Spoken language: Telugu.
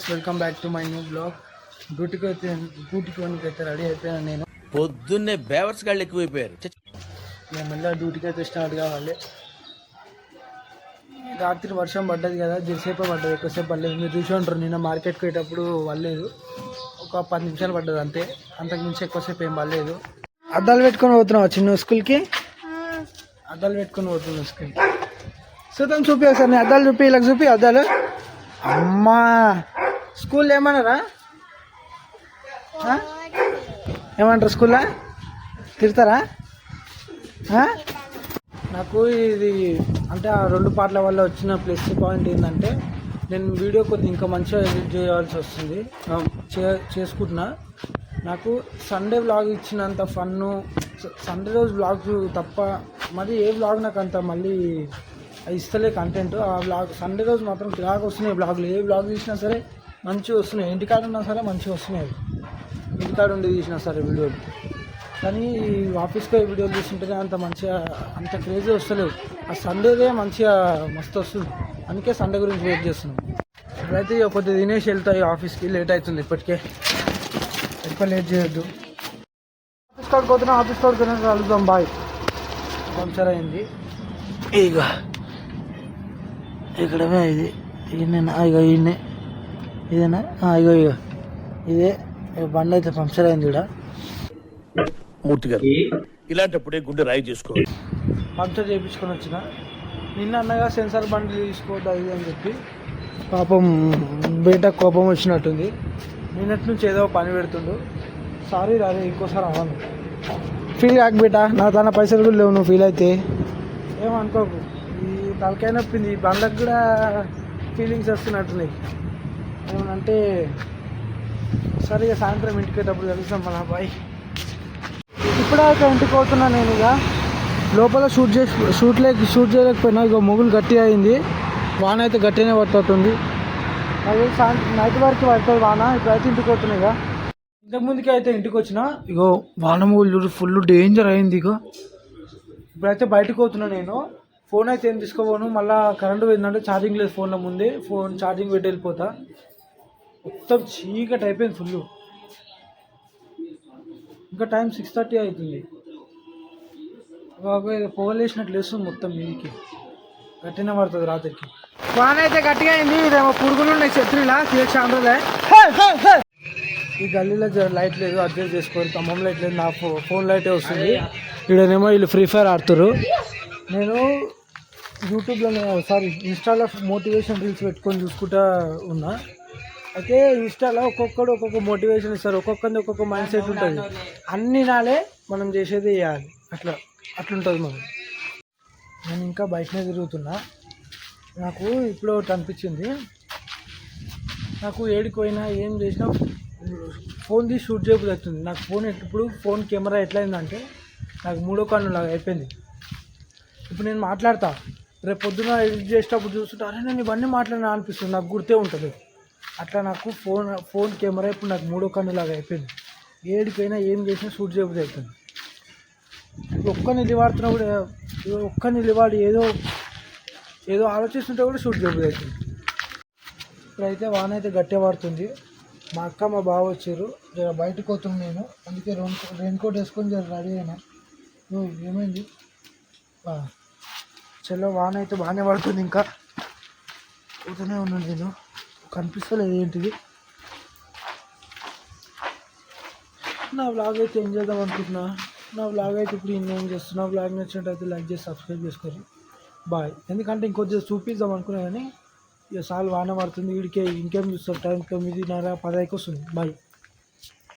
Friends, welcome back to my new blog. డ్యూటీకి అయితే రెడీ అయిపోయాను. నేను పొద్దున్నే బేవర్స్ గాళ్ళు ఎక్కువైపోయారు. మేము మళ్ళీ డ్యూటీకి అయితే స్టార్ట్ కావాలి. రాత్రి వర్షం పడ్డది కదా, జరసేపే పడ్డది, ఎక్కువసేపు పడలేదు. మీరు చూసి ఉంటారు, నిన్న మార్కెట్కి పోయేటప్పుడు పడలేదు, ఒక 10 నిమిషాలు పడ్డది అంతే. అంతకుమించి ఎక్కువసేపు ఏం పడలేదు. అద్దాలు పెట్టుకొని పోతున్నావా చిన్న స్కూల్కి? అద్దాలు పెట్టుకొని పోతున్నావు స్కూల్కి. చూద్దాం, చూపి సార్, నేను అద్దాలు చూపి, ఇలా చూపి అద్దాలు. అమ్మా, స్కూల్ ఏమన్నారా? ఏమంటారు స్కూల్లో? తిడతారా? నాకు ఇది అంటే ఆ 2 పాటల వల్ల వచ్చిన ప్లస్ పాయింట్ ఏంటంటే, నేను వీడియో కొద్దిగా ఇంకా మంచిగా ఎడిట్ చేయాల్సి వస్తుంది, చేసుకుంటున్నా. నాకు సండే వ్లాగ్ ఇచ్చినంత ఫన్ను సండే రోజు వ్లాగ్ తప్ప మరి ఏ వ్లాగ్ నాకు అంత మళ్ళీ ఇస్తలే కంటెంట్. ఆ వ్లాగ్ సండే రోజు మాత్రం బ్లాగ్ వస్తున్నాయి. బ్లాగ్లు ఏ వ్లాగ్ తీసినా సరే మంచిగా వస్తున్నాయి. ఇంటికాడ ఉన్నా సరే మంచిగా వస్తున్నాయి. ఇంటికాడ ఉండి తీసినా సరే వీడియోలు, కానీ ఆఫీస్కి వీడియోలు తీసుకుంటేనే అంత మంచిగా అంత క్రేజీ వస్తలేవు. ఆ సండేదే మంచిగా మస్తు వస్తుంది. అందుకే సండే గురించి వెయిట్ చేస్తున్నాం. ఇప్పుడైతే కొద్దిగా తినేసి వెళ్తాయి ఆఫీస్కి. లేట్ అవుతుంది ఇప్పటికే, ఎక్కువ లేట్ చేయొద్దు. ఆఫీస్ కాడికి పోతున్నా, ఆఫీస్ కాడికి కలుద్దాం. బాయ్. పంచర్ అయింది ఇక ఇక్కడమే. ఇది ఈయన ఇగో, ఈయనే ఇదేనా? ఇగో ఇగో ఇదే బండి అయితే పంక్చర్ అయింది. ఇక్కడ మూర్తి గారు ఇలాంటప్పుడే గుండె రాయి చేసుకోవాలి. పంక్చర్ చేయించుకొని వచ్చిన. నిన్న అన్నగా సెన్సార్ బండి తీసుకోవద్దు ఇది అని చెప్పి, పాపం బయట కోపం వచ్చినట్టుంది. నిన్నటి నుంచి ఏదో పని పెడుతుండు. సారీ రాదే, ఇంకోసారి అవ్వను. ఫీల్ కాక బేటా, నా తన పైసలు కూడా లేవు. నువ్వు ఫీల్ అయితే ఏమనుకోకు. ఈ తలకాయ నొప్పింది, ఈ బండ్లకు కూడా ఫీలింగ్స్ వస్తున్నట్టున్నాయి. ఏమనంటే సరిగా సాయంత్రం ఇంటికి వెళ్ళేటప్పుడు కలుస్తాం మన బాయ్. ఇప్పుడే ఇంటికి పోతున్నా నేను. ఇక లోపల షూట్ చేయలేకపోయినా. ఇక మొగులు గట్టిగా అయింది. వాన అయితే గట్టిగానే పడుతుంది. అది సాయంత్రం నైట్ వరకు పడుతుంది వాన. ఇప్పుడైతే ఇంటికి పోతున్నా. ఇక ఇంతకుముందుకే అయితే ఇంటికి వచ్చిన. ఇగో వాన మొగులు చూడు, ఫుల్ డేంజర్ అయింది. ఇగో ఇప్పుడైతే బయటకు పోతున్నా నేను. ఫోన్ అయితే ఏం తీసుకోపోను. మళ్ళీ కరెంటు పోయిందంటే ఛార్జింగ్ లేదు ఫోన్లో. ముందే ఫోన్ ఛార్జింగ్ పెట్టి వెళ్ళిపోతా. మొత్తం చీకటి అయిపోయింది ఫుల్. ఇంకా టైం 6:30 అవుతుంది. పొగలేసినట్లు వేస్తుంది మొత్తం మీదికి. గట్టిగా పడుతుంది రాత్రికి. వాన అయితే గట్టిగా అయింది. ఇదేమో పురుగులు ఉన్నాయి చెత్రిలా చాండ్రలే. ఈ గల్లీలో లైట్ లేదు, అడ్జస్ట్ చేసుకోవాలి. ఖమ్మం లైట్ లేదు, నా ఫోన్ లైటే వస్తుంది. ఈడనేమో వీళ్ళు ఫ్రీ ఫైర్ ఆడుతారు. నేను యూట్యూబ్లో ఇన్స్టాలో మోటివేషన్ రీల్స్ పెట్టుకొని చూసుకుంటా ఉన్నా. అయితే ఇన్స్టాలో ఒక్కొక్కడు ఒక్కొక్క మోటివేషన్ ఇస్తారు. ఒక్కొక్కరిది ఒక్కొక్క మైండ్ సెట్ ఉంటుంది. అన్ని నాలే మనం చేసేది చేయాలి, అట్లుంటుంది మనం. నేను ఇంకా బయటనే తిరుగుతున్నా. నాకు ఇప్పుడు ఒకటి అనిపించింది. నాకు ఏడికి పోయినా ఏం చేసినా ఫోన్ తీసి షూట్ చేయబుద్ధి అవుతుంది. నాకు ఇప్పుడు ఫోన్ కెమెరా ఎట్లయిందంటే నాకు 3వ కన్ను లాగా అయిపోయింది. ఇప్పుడు నేను మాట్లాడతా, రేపు పొద్దున ఎడిట్ చేసేటప్పుడు చూస్తుంటే అరే నేను ఇవన్నీ మాట్లాడినా అనిపిస్తుంది. నాకు గుర్తే ఉంటుంది. అట్లా నాకు ఫోన్ కెమెరా ఇప్పుడు నాకు 3వ కన్ను లాగా అయిపోయింది. ఏడికైనా ఏం చేసినా షూట్ చేయబుద్ధి అవుతుంది. ఒక్క నిలబడుతున్నా కూడా, ఒక్క నిలబడి ఏదో ఆలోచిస్తుంటే కూడా షూట్ చేయబుద్ధి అవుతుంది. ఇప్పుడైతే వాన అయితే గట్టిగా పడుతుంది. మా అక్క మా బావ వచ్చారు. బయటకు పోతున్నాను నేను, అందుకే రెయిన్ కోట్ వేసుకొని రెడీ అయినా. ఏమైంది చలో, వాన అయితే బాగానే పడుతుంది. ఇంకా పోతూనే ఉన్నాను నేను, కనిపిస్తలేదు ఏంటిది. నా వ్లాగ్ అయితే ఏం చేద్దాం అనుకుంటున్నా. నా వ్లాగ్ అయితే ఇప్పుడు ఏం చేస్తున్నా. వ్లాగ్ నచ్చినట్టయితే లైక్ చేసి సబ్స్క్రైబ్ చేసుకోండి. బాయ్. ఎందుకంటే ఇంకొద్దిగా చూపిద్దాం అనుకున్నా కానీ ఇక సార్లు వాన పడుతుంది. వీడికే ఇంకేం చూస్తారు, టైం 9:30 10 వస్తుంది. బాయ్.